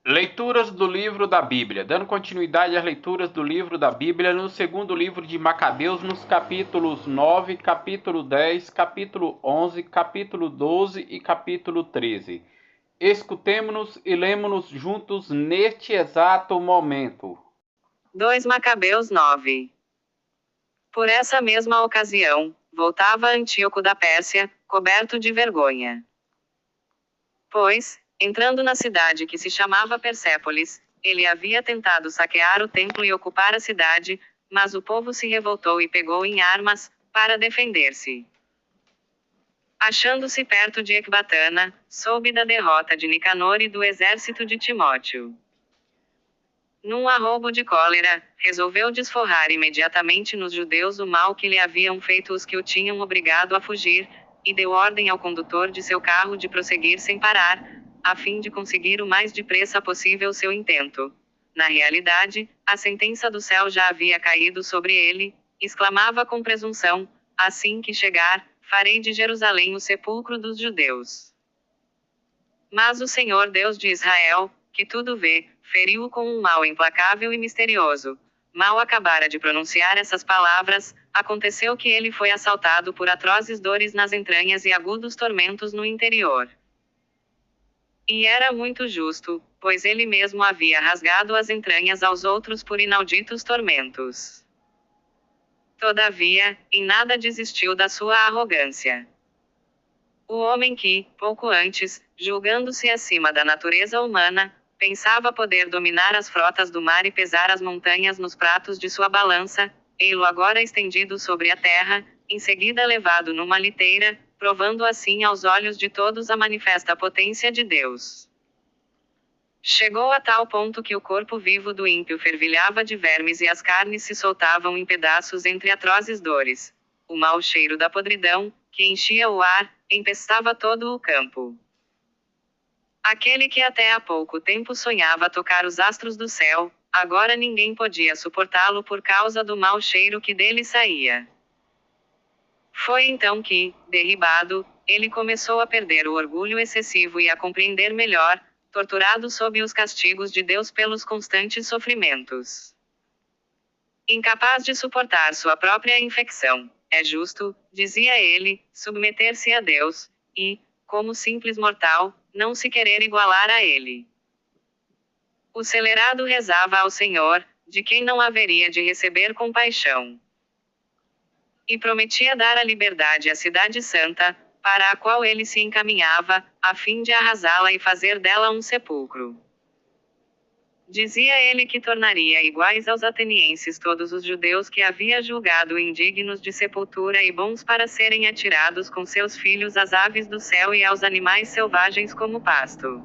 Leituras do livro da Bíblia. Dando continuidade às leituras do livro da Bíblia, no segundo livro de Macabeus, nos capítulos 9, capítulo 10, capítulo 11, capítulo 12 e capítulo 13. Escutemo-nos e lemo-nos juntos neste exato momento. 2 Macabeus 9. Por essa mesma ocasião, voltava Antíoco da Pérsia, coberto de vergonha. Pois, entrando na cidade que se chamava Persépolis, ele havia tentado saquear o templo e ocupar a cidade, mas o povo se revoltou e pegou em armas, para defender-se. Achando-se perto de Ecbatana, soube da derrota de Nicanor e do exército de Timóteo. Num arrobo de cólera, resolveu desforrar imediatamente nos judeus o mal que lhe haviam feito os que o tinham obrigado a fugir, e deu ordem ao condutor de seu carro de prosseguir sem parar, a fim de conseguir o mais depressa possível seu intento. Na realidade, a sentença do céu já havia caído sobre ele, exclamava com presunção: assim que chegar, farei de Jerusalém o sepulcro dos judeus. Mas o Senhor Deus de Israel, que tudo vê, feriu-o com um mal implacável e misterioso. Mal acabara de pronunciar essas palavras, aconteceu que ele foi assaltado por atrozes dores nas entranhas e agudos tormentos no interior. E era muito justo, pois ele mesmo havia rasgado as entranhas aos outros por inauditos tormentos. Todavia, em nada desistiu da sua arrogância. O homem que, pouco antes, julgando-se acima da natureza humana, pensava poder dominar as frotas do mar e pesar as montanhas nos pratos de sua balança, ei-lo agora estendido sobre a terra, em seguida levado numa liteira, provando assim aos olhos de todos a manifesta potência de Deus. Chegou a tal ponto que o corpo vivo do ímpio fervilhava de vermes e as carnes se soltavam em pedaços entre atrozes dores. O mau cheiro da podridão, que enchia o ar, empestava todo o campo. Aquele que até há pouco tempo sonhava tocar os astros do céu, agora ninguém podia suportá-lo por causa do mau cheiro que dele saía. Foi então que, derribado, ele começou a perder o orgulho excessivo e a compreender melhor, torturado sob os castigos de Deus pelos constantes sofrimentos. Incapaz de suportar sua própria infecção, é justo, dizia ele, submeter-se a Deus, e, como simples mortal, não se querer igualar a ele. O celerado rezava ao Senhor, de quem não haveria de receber compaixão. E prometia dar a liberdade à cidade santa, para a qual ele se encaminhava, a fim de arrasá-la e fazer dela um sepulcro. Dizia ele que tornaria iguais aos atenienses todos os judeus que havia julgado indignos de sepultura e bons para serem atirados com seus filhos às aves do céu e aos animais selvagens como pasto.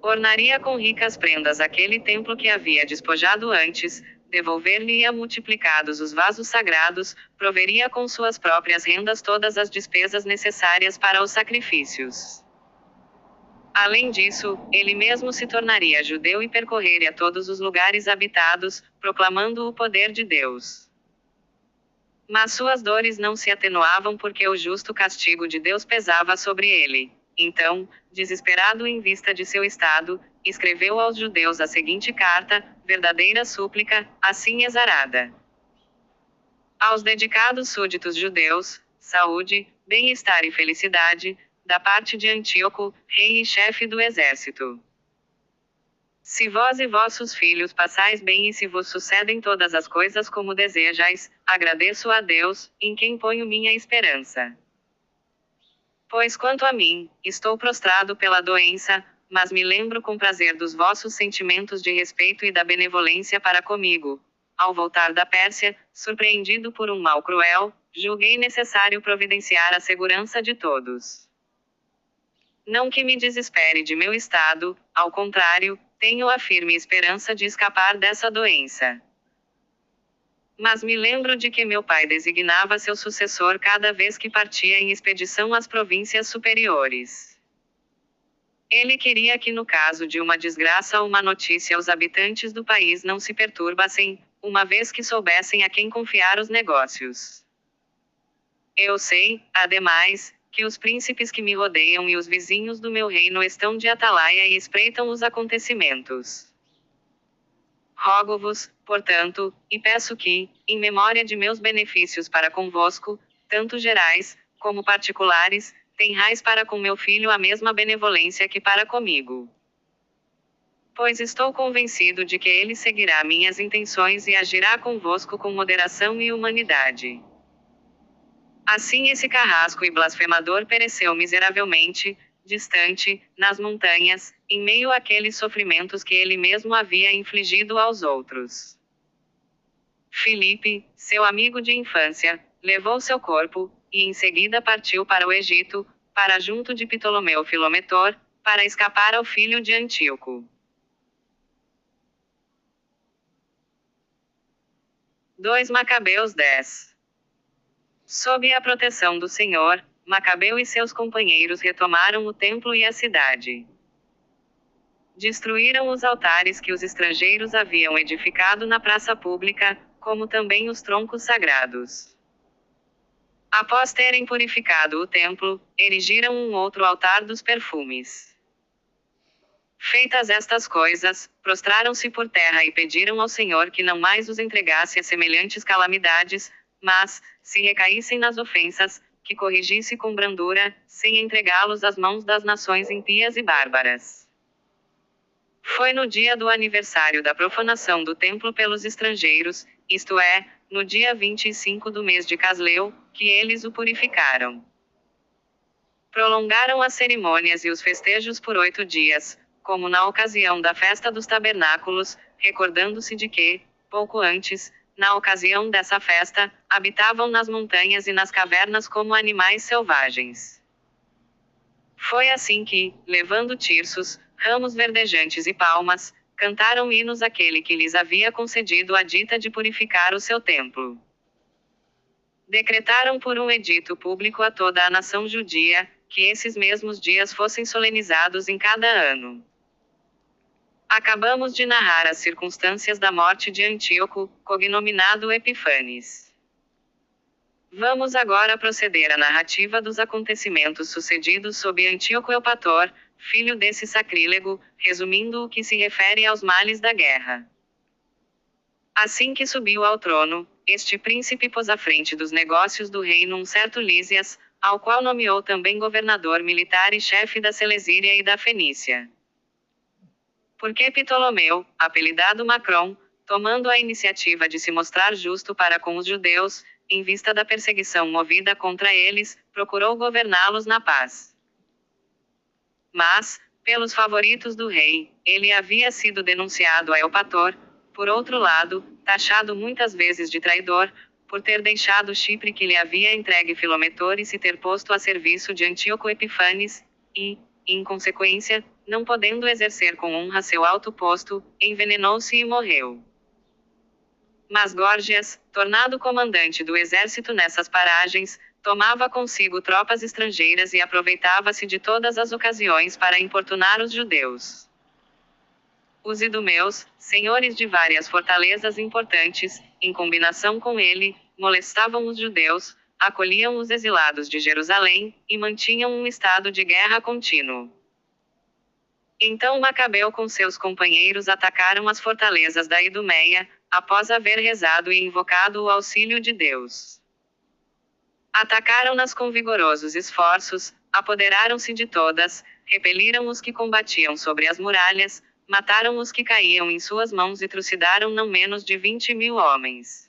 Ornaria com ricas prendas aquele templo que havia despojado antes, devolver-lhe-ia multiplicados os vasos sagrados, proveria com suas próprias rendas todas as despesas necessárias para os sacrifícios. Além disso, ele mesmo se tornaria judeu e percorreria todos os lugares habitados, proclamando o poder de Deus. Mas suas dores não se atenuavam porque o justo castigo de Deus pesava sobre ele. Então, desesperado em vista de seu estado, escreveu aos judeus a seguinte carta, verdadeira súplica, assim exarada. Aos dedicados súditos judeus, saúde, bem-estar e felicidade, da parte de Antíoco, rei e chefe do exército. Se vós e vossos filhos passais bem e se vos sucedem todas as coisas como desejais, agradeço a Deus, em quem ponho minha esperança. Pois quanto a mim, estou prostrado pela doença, mas me lembro com prazer dos vossos sentimentos de respeito e da benevolência para comigo. Ao voltar da Pérsia, surpreendido por um mal cruel, julguei necessário providenciar a segurança de todos. Não que me desespere de meu estado, ao contrário, tenho a firme esperança de escapar dessa doença. Mas me lembro de que meu pai designava seu sucessor cada vez que partia em expedição às províncias superiores. Ele queria que no caso de uma desgraça ou uma notícia os habitantes do país não se perturbassem, uma vez que soubessem a quem confiar os negócios. Eu sei, ademais, que os príncipes que me rodeiam e os vizinhos do meu reino estão de atalaia e espreitam os acontecimentos. Rogo-vos, portanto, e peço que, em memória de meus benefícios para convosco, tanto gerais, como particulares, tenhais para com meu filho a mesma benevolência que para comigo. Pois estou convencido de que ele seguirá minhas intenções e agirá convosco com moderação e humanidade. Assim esse carrasco e blasfemador pereceu miseravelmente, distante, nas montanhas, em meio àqueles sofrimentos que ele mesmo havia infligido aos outros. Filipe, seu amigo de infância, levou seu corpo, e em seguida partiu para o Egito, para junto de Ptolomeu Filometor, para escapar ao filho de Antíoco. 2 Macabeus 10. Sob a proteção do Senhor, Macabeu e seus companheiros retomaram o templo e a cidade. Destruíram os altares que os estrangeiros haviam edificado na praça pública, como também os troncos sagrados. Após terem purificado o templo, erigiram um outro altar dos perfumes. Feitas estas coisas, prostraram-se por terra e pediram ao Senhor que não mais os entregasse a semelhantes calamidades, mas, se recaíssem nas ofensas, que corrigisse com brandura, sem entregá-los às mãos das nações impias e bárbaras. Foi no dia do aniversário da profanação do templo pelos estrangeiros, isto é, no dia 25 do mês de Casleu, que eles o purificaram. Prolongaram as cerimônias e os festejos por 8 dias, como na ocasião da festa dos tabernáculos, recordando-se de que, pouco antes, na ocasião dessa festa, habitavam nas montanhas e nas cavernas como animais selvagens. Foi assim que, levando tirsos, ramos verdejantes e palmas, cantaram hinos àquele que lhes havia concedido a dita de purificar o seu templo. Decretaram por um edito público a toda a nação judia, que esses mesmos dias fossem solenizados em cada ano. Acabamos de narrar as circunstâncias da morte de Antíoco, cognominado Epifanes. Vamos agora proceder à narrativa dos acontecimentos sucedidos sob Antíoco Eupator, filho desse sacrílego, resumindo o que se refere aos males da guerra. Assim que subiu ao trono, este príncipe pôs à frente dos negócios do reino um certo Lísias, ao qual nomeou também governador militar e chefe da Celesíria e da Fenícia. Porque Ptolomeu, apelidado Macron, tomando a iniciativa de se mostrar justo para com os judeus, em vista da perseguição movida contra eles, procurou governá-los na paz. Mas, pelos favoritos do rei, ele havia sido denunciado a Eupator, por outro lado, taxado muitas vezes de traidor, por ter deixado Chipre que lhe havia entregue Filometor e se ter posto a serviço de Antíoco Epifanes, e, em consequência, não podendo exercer com honra seu alto posto, envenenou-se e morreu. Mas Górgias, tornado comandante do exército nessas paragens, tomava consigo tropas estrangeiras e aproveitava-se de todas as ocasiões para importunar os judeus. Os idumeus, senhores de várias fortalezas importantes, em combinação com ele, molestavam os judeus, acolhiam os exilados de Jerusalém, e mantinham um estado de guerra contínuo. Então Macabeu com seus companheiros atacaram as fortalezas da Idumeia, após haver rezado e invocado o auxílio de Deus. Atacaram-nas com vigorosos esforços, apoderaram-se de todas, repeliram os que combatiam sobre as muralhas, mataram os que caíam em suas mãos e trucidaram não menos de 20.000 homens.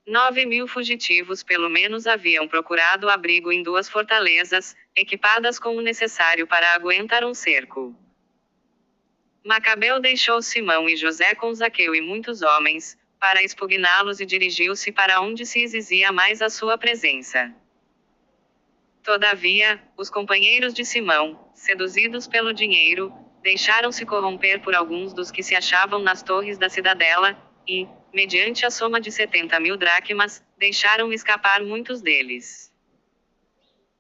9.000 fugitivos pelo menos haviam procurado abrigo em 2 fortalezas, equipadas com o necessário para aguentar um cerco. Macabeu deixou Simão e José com Zaqueu e muitos homens, para expugná-los e dirigiu-se para onde se exizia mais a sua presença. Todavia, os companheiros de Simão, seduzidos pelo dinheiro, deixaram-se corromper por alguns dos que se achavam nas torres da cidadela, e, mediante a soma de 70.000 dracmas, deixaram escapar muitos deles.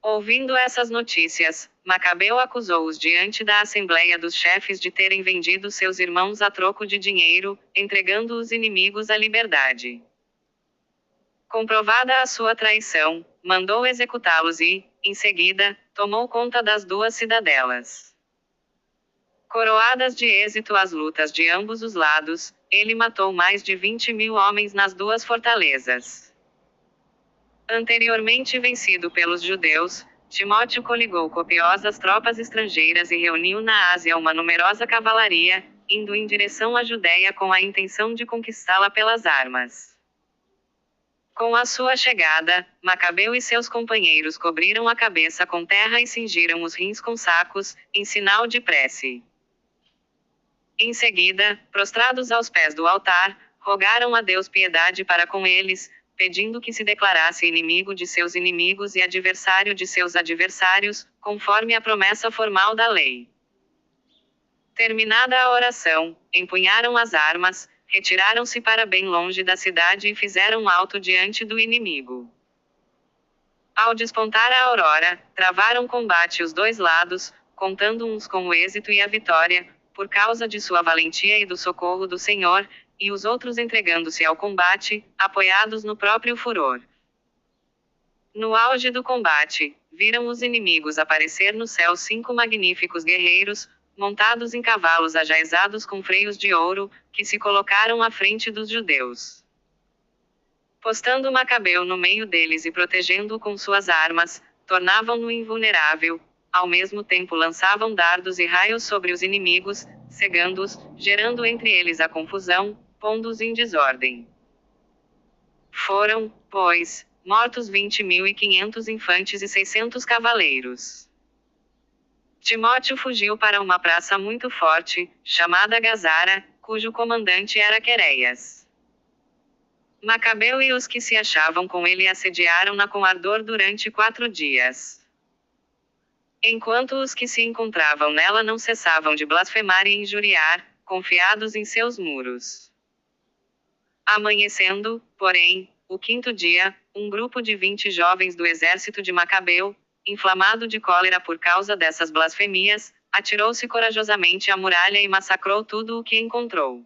Ouvindo essas notícias, Macabeu acusou-os diante da assembleia dos chefes de terem vendido seus irmãos a troco de dinheiro, entregando os inimigos à liberdade. Comprovada a sua traição, mandou executá-los e, em seguida, tomou conta das duas cidadelas. Coroadas de êxito as lutas de ambos os lados, ele matou mais de 20.000 homens nas duas fortalezas. Anteriormente vencido pelos judeus, Timóteo coligou copiosas tropas estrangeiras e reuniu na Ásia uma numerosa cavalaria, indo em direção à Judéia com a intenção de conquistá-la pelas armas. Com a sua chegada, Macabeu e seus companheiros cobriram a cabeça com terra e cingiram os rins com sacos, em sinal de prece. Em seguida, prostrados aos pés do altar, rogaram a Deus piedade para com eles, pedindo que se declarasse inimigo de seus inimigos e adversário de seus adversários, conforme a promessa formal da lei. Terminada a oração, empunharam as armas, retiraram-se para bem longe da cidade e fizeram alto diante do inimigo. Ao despontar a aurora, travaram combate os dois lados, contando uns com o êxito e a vitória, por causa de sua valentia e do socorro do Senhor, e os outros entregando-se ao combate, apoiados no próprio furor. No auge do combate, viram os inimigos aparecer no céu 5 magníficos guerreiros, montados em cavalos ajaezados com freios de ouro, que se colocaram à frente dos judeus. Postando Macabeu no meio deles e protegendo-o com suas armas, tornavam-no invulnerável, ao mesmo tempo lançavam dardos e raios sobre os inimigos, cegando-os, gerando entre eles a confusão, pondo-os em desordem. Foram, pois, mortos 20.500 infantes e 600 cavaleiros. Timóteo fugiu para uma praça muito forte, chamada Gazara, cujo comandante era Quereias. Macabeu e os que se achavam com ele assediaram-na com ardor durante 4 dias. Enquanto os que se encontravam nela não cessavam de blasfemar e injuriar, confiados em seus muros. Amanhecendo, porém, o 5º dia, um grupo de 20 jovens do exército de Macabeu, inflamado de cólera por causa dessas blasfemias, atirou-se corajosamente à muralha e massacrou tudo o que encontrou.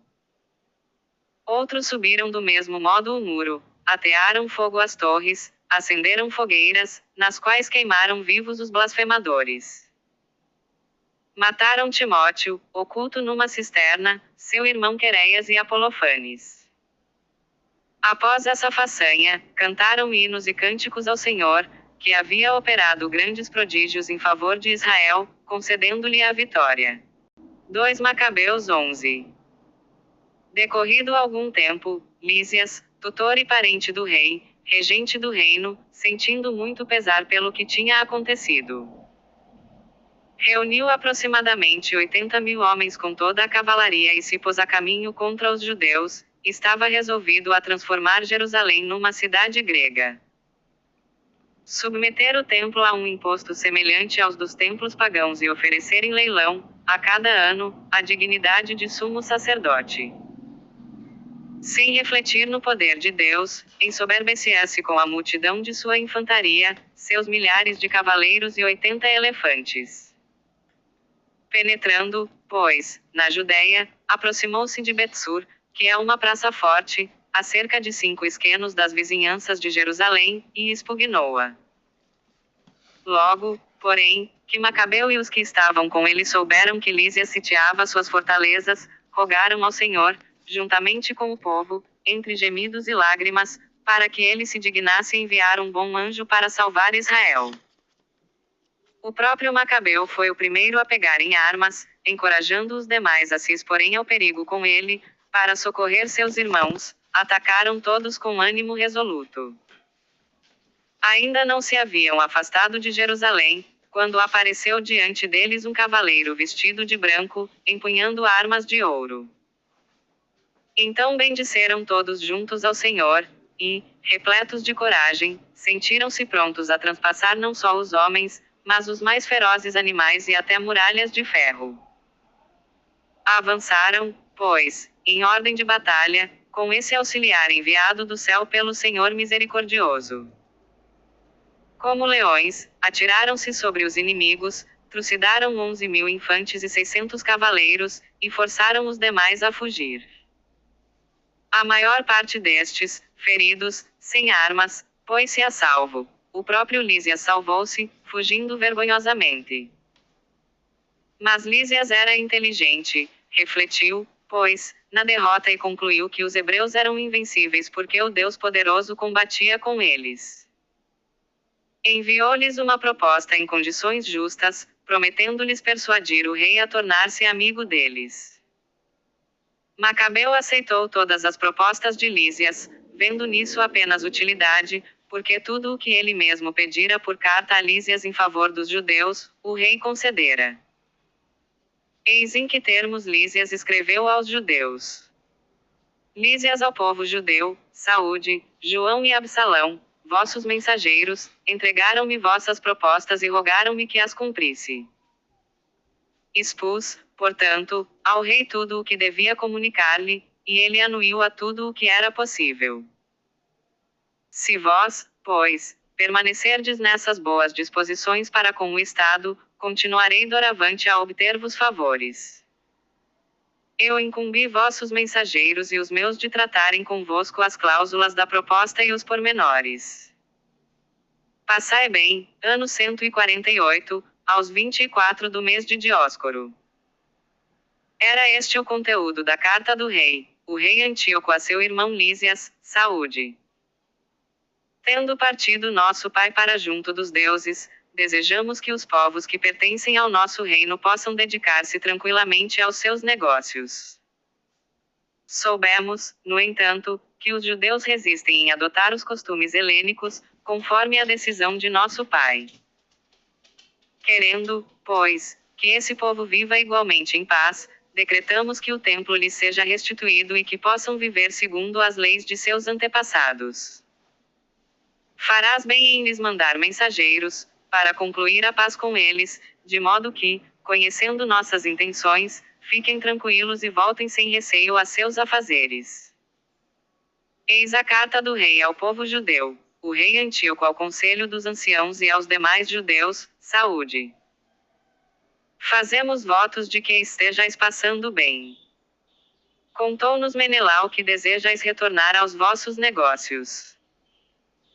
Outros subiram do mesmo modo o muro, atearam fogo às torres, acenderam fogueiras, nas quais queimaram vivos os blasfemadores. Mataram Timóteo, oculto numa cisterna, seu irmão Quereias e Apolofanes. Após essa façanha, cantaram hinos e cânticos ao Senhor, que havia operado grandes prodígios em favor de Israel, concedendo-lhe a vitória. 2 Macabeus 11. Decorrido algum tempo, Lísias, tutor e parente do rei, regente do reino, sentindo muito pesar pelo que tinha acontecido, reuniu aproximadamente 80.000 homens com toda a cavalaria e se pôs a caminho contra os judeus. Estava resolvido a transformar Jerusalém numa cidade grega. Submeter o templo a um imposto semelhante aos dos templos pagãos e oferecer em leilão, a cada ano, a dignidade de sumo sacerdote. Sem refletir no poder de Deus, ensoberbecia-se com a multidão de sua infantaria, seus milhares de cavaleiros e 80 elefantes. Penetrando, pois, na Judéia, aproximou-se de Betsur, que é uma praça forte, a cerca de 5 esquenos das vizinhanças de Jerusalém, e expugnou-a. Logo, porém, que Macabeu e os que estavam com ele souberam que Lísias sitiava suas fortalezas, rogaram ao Senhor, juntamente com o povo, entre gemidos e lágrimas, para que ele se dignasse enviar um bom anjo para salvar Israel. O próprio Macabeu foi o primeiro a pegar em armas, encorajando os demais a se exporem ao perigo com ele, para socorrer seus irmãos. Atacaram todos com ânimo resoluto. Ainda não se haviam afastado de Jerusalém, quando apareceu diante deles um cavaleiro vestido de branco, empunhando armas de ouro. Então bendisseram todos juntos ao Senhor, e, repletos de coragem, sentiram-se prontos a transpassar não só os homens, mas os mais ferozes animais e até muralhas de ferro. Avançaram, pois, em ordem de batalha, com esse auxiliar enviado do céu pelo Senhor misericordioso. Como leões, atiraram-se sobre os inimigos, trucidaram 11.000 infantes e 600 cavaleiros, e forçaram os demais a fugir. A maior parte destes, feridos, sem armas, pôs-se a salvo, o próprio Lísias salvou-se, fugindo vergonhosamente. Mas Lísias era inteligente, refletiu, pois, na derrota e concluiu que os hebreus eram invencíveis porque o Deus poderoso combatia com eles. Enviou-lhes uma proposta em condições justas, prometendo-lhes persuadir o rei a tornar-se amigo deles. Macabeu aceitou todas as propostas de Lísias, vendo nisso apenas utilidade, porque tudo o que ele mesmo pedira por carta a Lísias em favor dos judeus, o rei concedera. Eis em que termos Lísias escreveu aos judeus. Lísias ao povo judeu: Saúde, João e Absalão, vossos mensageiros, entregaram-me vossas propostas e rogaram-me que as cumprisse. Expus, portanto, ao rei tudo o que devia comunicar-lhe, e ele anuiu a tudo o que era possível. Se vós, pois, permanecerdes nessas boas disposições para com o Estado, continuarei doravante a obter-vos favores. Eu incumbi vossos mensageiros e os meus de tratarem convosco as cláusulas da proposta e os pormenores. Passai bem, ano 148, aos 24 do mês de Dióscoro. Era este o conteúdo da carta do rei, o rei Antíoco a seu irmão Lísias: Saúde. Tendo partido nosso Pai para junto dos deuses, desejamos que os povos que pertencem ao nosso reino possam dedicar-se tranquilamente aos seus negócios. Soubemos, no entanto, que os judeus resistem em adotar os costumes helênicos, conforme a decisão de nosso Pai. Querendo, pois, que esse povo viva igualmente em paz, decretamos que o templo lhes seja restituído e que possam viver segundo as leis de seus antepassados. Farás bem em lhes mandar mensageiros, para concluir a paz com eles, de modo que, conhecendo nossas intenções, fiquem tranquilos e voltem sem receio a seus afazeres. Eis a carta do rei ao povo judeu, o rei Antíoco ao conselho dos anciãos e aos demais judeus: Saúde. Fazemos votos de que estejais passando bem. Contou-nos Menelau que desejais retornar aos vossos negócios.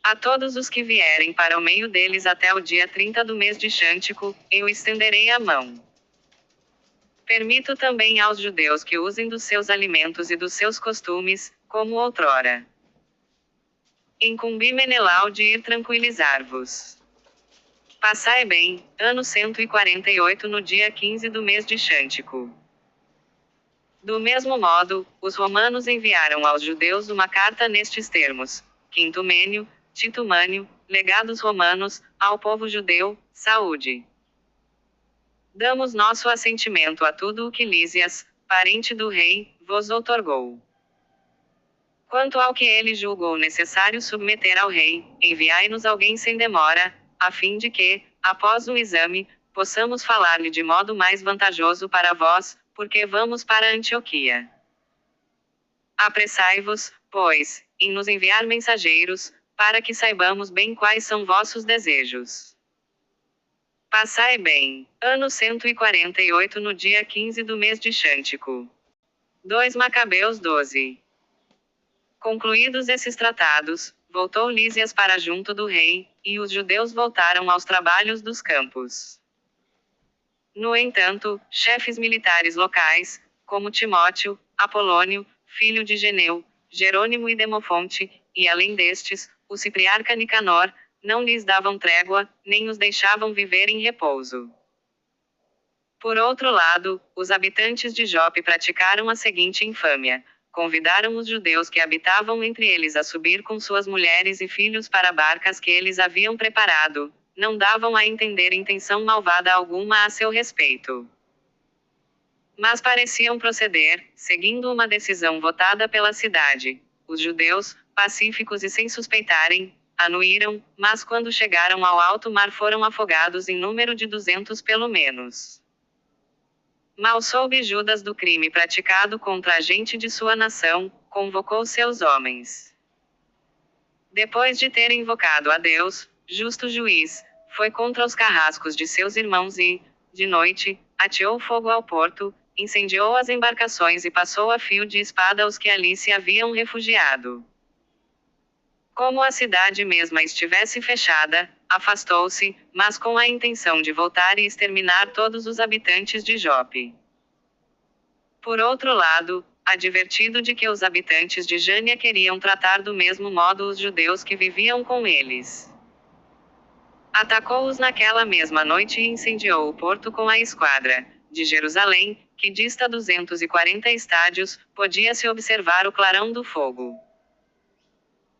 A todos os que vierem para o meio deles até o dia 30 do mês de Xântico, eu estenderei a mão. Permito também aos judeus que usem dos seus alimentos e dos seus costumes, como outrora. Incumbi Menelau de ir tranquilizar-vos. Passai bem, ano 148 no dia 15 do mês de Xântico. Do mesmo modo, os romanos enviaram aos judeus uma carta nestes termos: Quinto Mênio, Tito Mânio, legados romanos, ao povo judeu: Saúde. Damos nosso assentimento a tudo o que Lísias, parente do rei, vos outorgou. Quanto ao que ele julgou necessário submeter ao rei, enviai-nos alguém sem demora, a fim de que, após o exame, possamos falar-lhe de modo mais vantajoso para vós, porque vamos para Antioquia. Apressai-vos, pois, em nos enviar mensageiros, para que saibamos bem quais são vossos desejos. Passai bem, ano 148 no dia 15 do mês de Xântico. 2 Macabeus 12. Concluídos esses tratados, voltou Lísias para junto do rei, e os judeus voltaram aos trabalhos dos campos. No entanto, chefes militares locais, como Timóteo, Apolônio, filho de Geneu, Jerônimo e Demofonte, e além destes, o cipriarca Nicanor, não lhes davam trégua, nem os deixavam viver em repouso. Por outro lado, os habitantes de Jope praticaram a seguinte infâmia: convidaram os judeus que habitavam entre eles a subir com suas mulheres e filhos para barcas que eles haviam preparado, não davam a entender intenção malvada alguma a seu respeito. Mas pareciam proceder, seguindo uma decisão votada pela cidade. Os judeus, pacíficos e sem suspeitarem, anuíram, mas quando chegaram ao alto mar foram afogados em número de 200 pelo menos. Mal soube Judas do crime praticado contra a gente de sua nação, convocou seus homens. Depois de ter invocado a Deus, justo juiz, foi contra os carrascos de seus irmãos e, de noite, ateou fogo ao porto, incendiou as embarcações e passou a fio de espada os que ali se haviam refugiado. Como a cidade mesma estivesse fechada, afastou-se, mas com a intenção de voltar e exterminar todos os habitantes de Jope. Por outro lado, advertido de que os habitantes de Jânia queriam tratar do mesmo modo os judeus que viviam com eles, atacou-os naquela mesma noite e incendiou o porto com a esquadra. De Jerusalém, que dista 240 estádios, podia-se observar o clarão do fogo.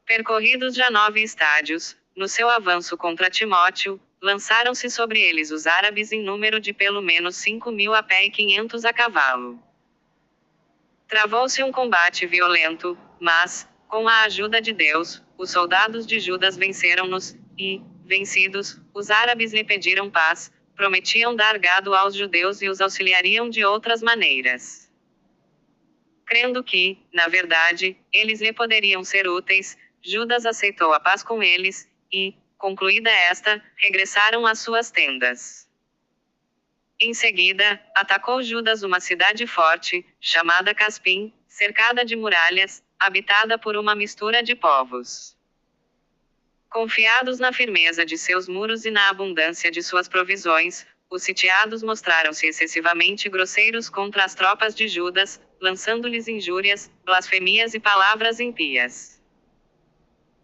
Percorridos já 9 estádios, no seu avanço contra Timóteo, lançaram-se sobre eles os árabes em número de pelo menos 5.000 a pé e 500 a cavalo. Travou-se um combate violento, mas, com a ajuda de Deus, os soldados de Judas venceram-nos, e, vencidos, os árabes lhe pediram paz, prometiam dar gado aos judeus e os auxiliariam de outras maneiras. Crendo que, na verdade, eles lhe poderiam ser úteis, Judas aceitou a paz com eles, e, concluída esta, regressaram às suas tendas. Em seguida, atacou Judas uma cidade forte, chamada Caspim, cercada de muralhas, habitada por uma mistura de povos. Confiados na firmeza de seus muros e na abundância de suas provisões, os sitiados mostraram-se excessivamente grosseiros contra as tropas de Judas, lançando-lhes injúrias, blasfemias e palavras impias.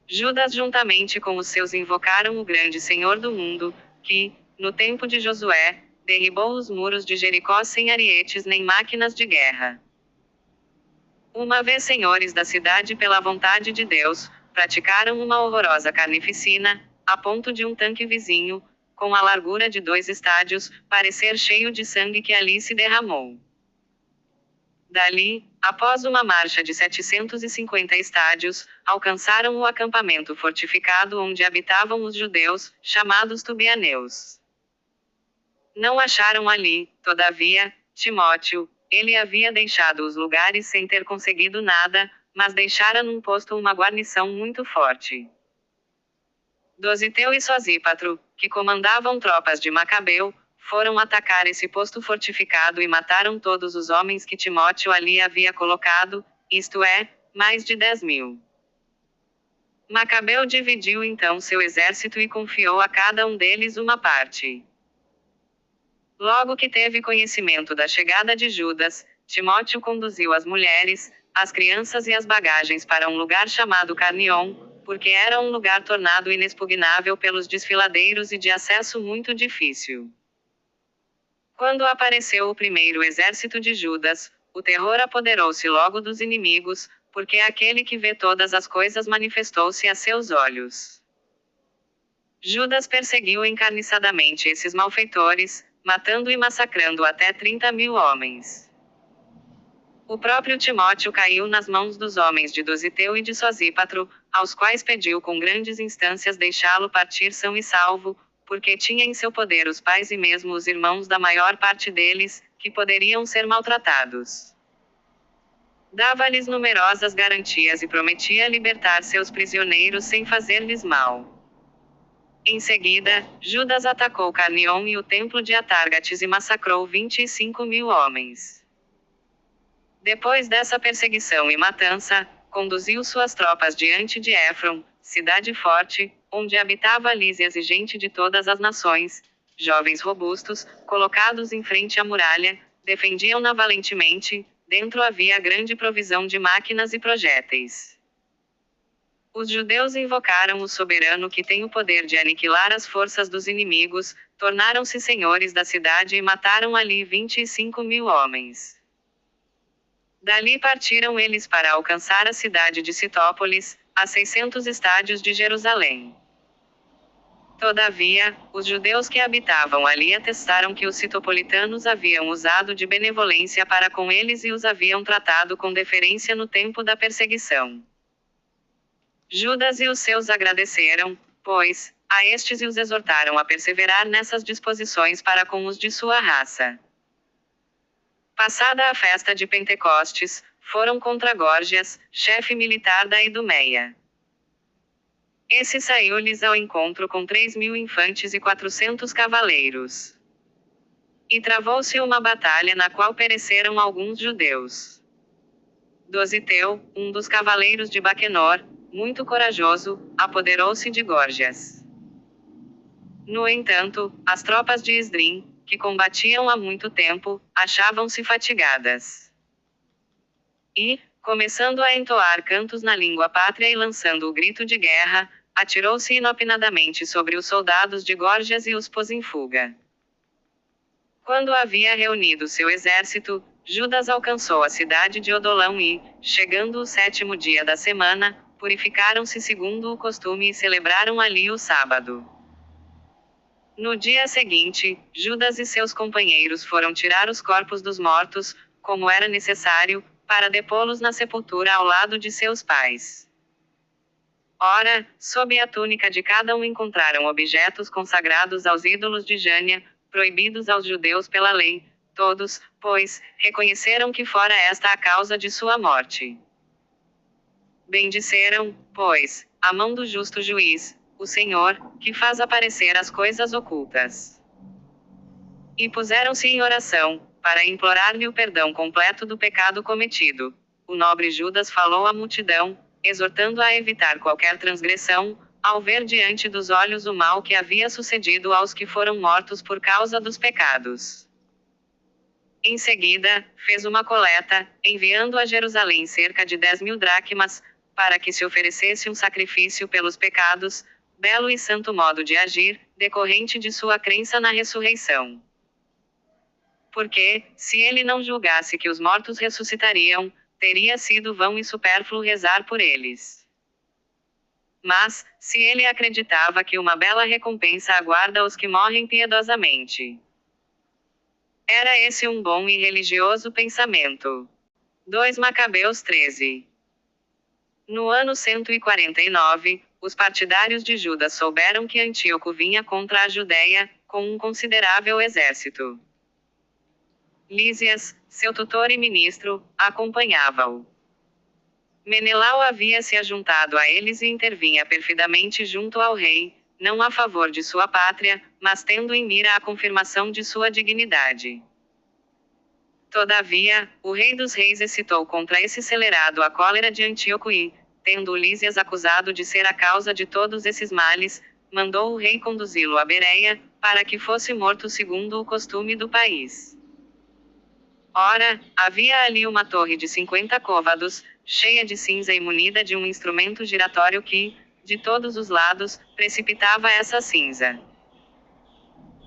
Judas juntamente com os seus invocaram o grande Senhor do mundo, que, no tempo de Josué, derribou os muros de Jericó sem arietes nem máquinas de guerra. Uma vez senhores da cidade pela vontade de Deus, praticaram uma horrorosa carnificina, a ponto de um tanque vizinho, com a largura de 2 estádios, parecer cheio de sangue que ali se derramou. Dali, após uma marcha de 750 estádios, alcançaram o acampamento fortificado onde habitavam os judeus, chamados Tubianeus. Não acharam ali, todavia, Timóteo. Ele havia deixado os lugares sem ter conseguido nada, mas deixara num posto uma guarnição muito forte. Dositeu e Sosípatro, que comandavam tropas de Macabeu, foram atacar esse posto fortificado e mataram todos os homens que Timóteo ali havia colocado, isto é, mais de 10.000. Macabeu dividiu então seu exército e confiou a cada um deles uma parte. Logo que teve conhecimento da chegada de Judas, Timóteo conduziu as mulheres, as crianças e as bagagens para um lugar chamado Carnion, porque era um lugar tornado inexpugnável pelos desfiladeiros e de acesso muito difícil. Quando apareceu o primeiro exército de Judas, o terror apoderou-se logo dos inimigos, porque aquele que vê todas as coisas manifestou-se a seus olhos. Judas perseguiu encarniçadamente esses malfeitores, matando e massacrando até 30.000 homens. O próprio Timóteo caiu nas mãos dos homens de Dositeu e de Sosípatro, aos quais pediu com grandes instâncias deixá-lo partir são e salvo, porque tinha em seu poder os pais e mesmo os irmãos da maior parte deles, que poderiam ser maltratados. Dava-lhes numerosas garantias e prometia libertar seus prisioneiros sem fazer-lhes mal. Em seguida, Judas atacou Carnion e o templo de Atargates e massacrou 25.000 homens. Depois dessa perseguição e matança, conduziu suas tropas diante de Éfron, cidade forte, onde habitava Lísias e gente de todas as nações, jovens robustos, colocados em frente à muralha, defendiam-na valentemente, dentro havia grande provisão de máquinas e projéteis. Os judeus invocaram o soberano que tem o poder de aniquilar as forças dos inimigos, tornaram-se senhores da cidade e mataram ali 25.000 homens. Dali partiram eles para alcançar a cidade de Citópolis, a 600 estádios de Jerusalém. Todavia, os judeus que habitavam ali atestaram que os citopolitanos haviam usado de benevolência para com eles e os haviam tratado com deferência no tempo da perseguição. Judas e os seus agradeceram, pois, a estes e os exortaram a perseverar nessas disposições para com os de sua raça. Passada a festa de Pentecostes, foram contra Górgias, chefe militar da Idumeia. Esse saiu-lhes ao encontro com 3.000 infantes e 400 cavaleiros. E travou-se uma batalha na qual pereceram alguns judeus. Dositeu, um dos cavaleiros de Baquenor, muito corajoso, apoderou-se de Górgias. No entanto, as tropas de Esdrim, que combatiam há muito tempo, achavam-se fatigadas. E, começando a entoar cantos na língua pátria e lançando o grito de guerra, atirou-se inopinadamente sobre os soldados de Górgias e os pôs em fuga. Quando havia reunido seu exército, Judas alcançou a cidade de Odolão e, chegando o 7º dia da semana, purificaram-se segundo o costume e celebraram ali o sábado. No dia seguinte, Judas e seus companheiros foram tirar os corpos dos mortos, como era necessário, para depô-los na sepultura ao lado de seus pais. Ora, sob a túnica de cada um encontraram objetos consagrados aos ídolos de Jânia, proibidos aos judeus pela lei. Todos, pois, reconheceram que fora esta a causa de sua morte. Bendisseram, pois, a mão do justo juiz, o Senhor, que faz aparecer as coisas ocultas. E puseram-se em oração, para implorar-lhe o perdão completo do pecado cometido. O nobre Judas falou à multidão, exortando-a a evitar qualquer transgressão, ao ver diante dos olhos o mal que havia sucedido aos que foram mortos por causa dos pecados. Em seguida, fez uma coleta, enviando a Jerusalém cerca de 10.000 dracmas, para que se oferecesse um sacrifício pelos pecados, belo e santo modo de agir, decorrente de sua crença na ressurreição. Porque, se ele não julgasse que os mortos ressuscitariam, teria sido vão e supérfluo rezar por eles. Mas, se ele acreditava que uma bela recompensa aguarda os que morrem piedosamente. Era esse um bom e religioso pensamento. 2 Macabeus 13. No ano 149, os partidários de Judas souberam que Antíoco vinha contra a Judéia, com um considerável exército. Lísias, seu tutor e ministro, acompanhava-o. Menelau havia se ajuntado a eles e intervinha perfidamente junto ao rei, não a favor de sua pátria, mas tendo em mira a confirmação de sua dignidade. Todavia, o rei dos reis excitou contra esse celerado a cólera de Antíoco e, tendo Lísias acusado de ser a causa de todos esses males, mandou o rei conduzi-lo a Bereia, para que fosse morto segundo o costume do país. Ora, havia ali uma torre de 50 côvados, cheia de cinza e munida de um instrumento giratório que, de todos os lados, precipitava essa cinza.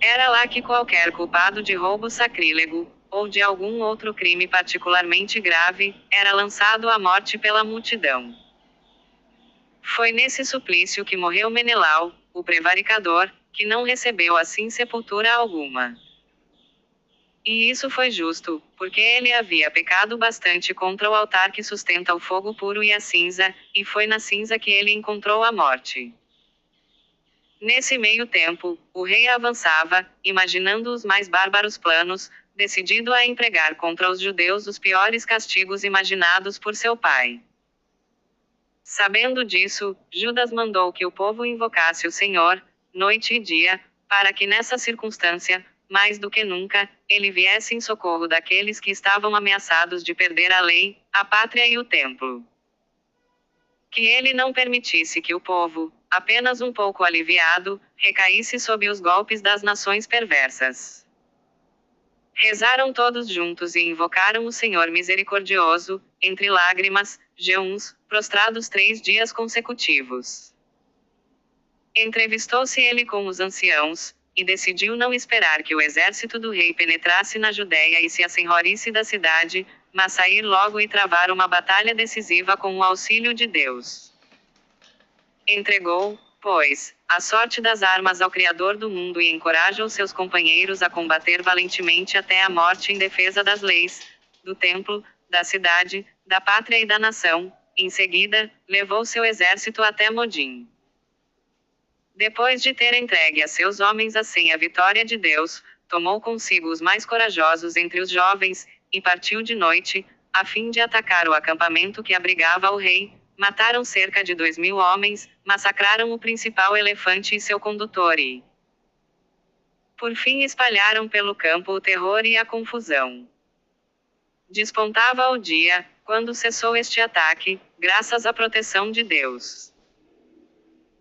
Era lá que qualquer culpado de roubo sacrílego, ou de algum outro crime particularmente grave, era lançado à morte pela multidão. Foi nesse suplício que morreu Menelau, o prevaricador, que não recebeu assim sepultura alguma. E isso foi justo, porque ele havia pecado bastante contra o altar que sustenta o fogo puro e a cinza, e foi na cinza que ele encontrou a morte. Nesse meio tempo, o rei avançava, imaginando os mais bárbaros planos, decidido a empregar contra os judeus os piores castigos imaginados por seu pai. Sabendo disso, Judas mandou que o povo invocasse o Senhor, noite e dia, para que nessa circunstância, mais do que nunca, ele viesse em socorro daqueles que estavam ameaçados de perder a lei, a pátria e o templo. Que ele não permitisse que o povo, apenas um pouco aliviado, recaísse sob os golpes das nações perversas. Rezaram todos juntos e invocaram o Senhor misericordioso, entre lágrimas, jejuns, prostrados 3 dias consecutivos. Entrevistou-se ele com os anciãos, e decidiu não esperar que o exército do rei penetrasse na Judéia e se assenhorisse da cidade, mas sair logo e travar uma batalha decisiva com o auxílio de Deus. Entregou, pois, a sorte das armas ao Criador do mundo e encorajou seus companheiros a combater valentemente até a morte em defesa das leis, do templo, da cidade, da pátria e da nação. Em seguida, levou seu exército até Modim. Depois de ter entregue a seus homens a senha vitória de Deus, tomou consigo os mais corajosos entre os jovens, e partiu de noite, a fim de atacar o acampamento que abrigava o rei. Mataram cerca de 2.000 homens, massacraram o principal elefante e seu condutor e, por fim, espalharam pelo campo o terror e a confusão. Despontava o dia, quando cessou este ataque, graças à proteção de Deus.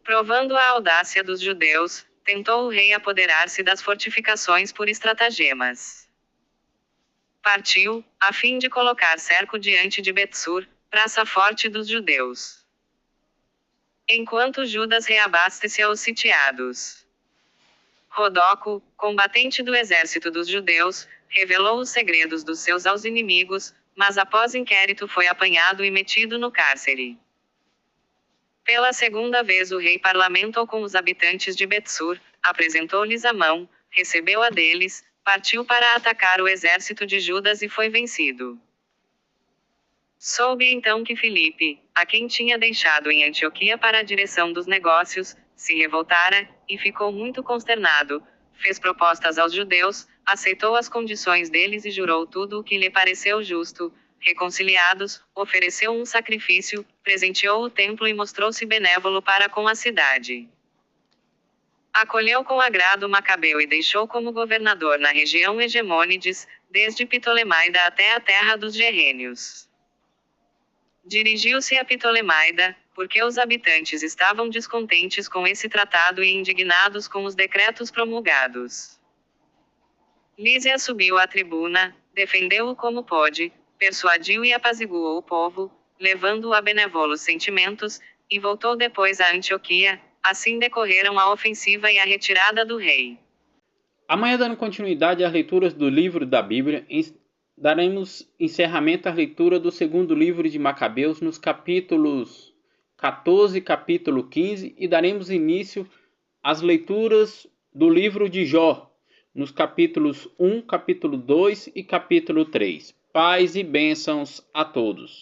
Provando a audácia dos judeus, tentou o rei apoderar-se das fortificações por estratagemas. Partiu, a fim de colocar cerco diante de Betsur, praça forte dos judeus. Enquanto Judas reabastecia os sitiados. Rodoco, combatente do exército dos judeus, revelou os segredos dos seus aos inimigos, mas após inquérito foi apanhado e metido no cárcere. Pela segunda vez o rei parlamentou com os habitantes de Betsur, apresentou-lhes a mão, recebeu a deles, partiu para atacar o exército de Judas e foi vencido. Soube então que Filipe, a quem tinha deixado em Antioquia para a direção dos negócios, se revoltara, e ficou muito consternado, fez propostas aos judeus, aceitou as condições deles e jurou tudo o que lhe pareceu justo. Reconciliados, ofereceu um sacrifício, presenteou o templo e mostrou-se benévolo para com a cidade. Acolheu com agrado Macabeu e deixou como governador na região Hegemônides, desde Ptolemaida até a terra dos Gerrênios. Dirigiu-se a Ptolemaida, porque os habitantes estavam descontentes com esse tratado e indignados com os decretos promulgados. Lísia subiu à tribuna, defendeu-o como pôde, persuadiu e apaziguou o povo, levando-o a benévolos sentimentos, e voltou depois a Antioquia. Assim decorreram a ofensiva e a retirada do rei. Amanhã, dando continuidade às leituras do livro da Bíblia, daremos encerramento à leitura do segundo livro de Macabeus nos capítulos 14 e capítulo 15 e daremos início às leituras do livro de Jó nos capítulos 1, capítulo 2 e capítulo 3. Paz e bênçãos a todos.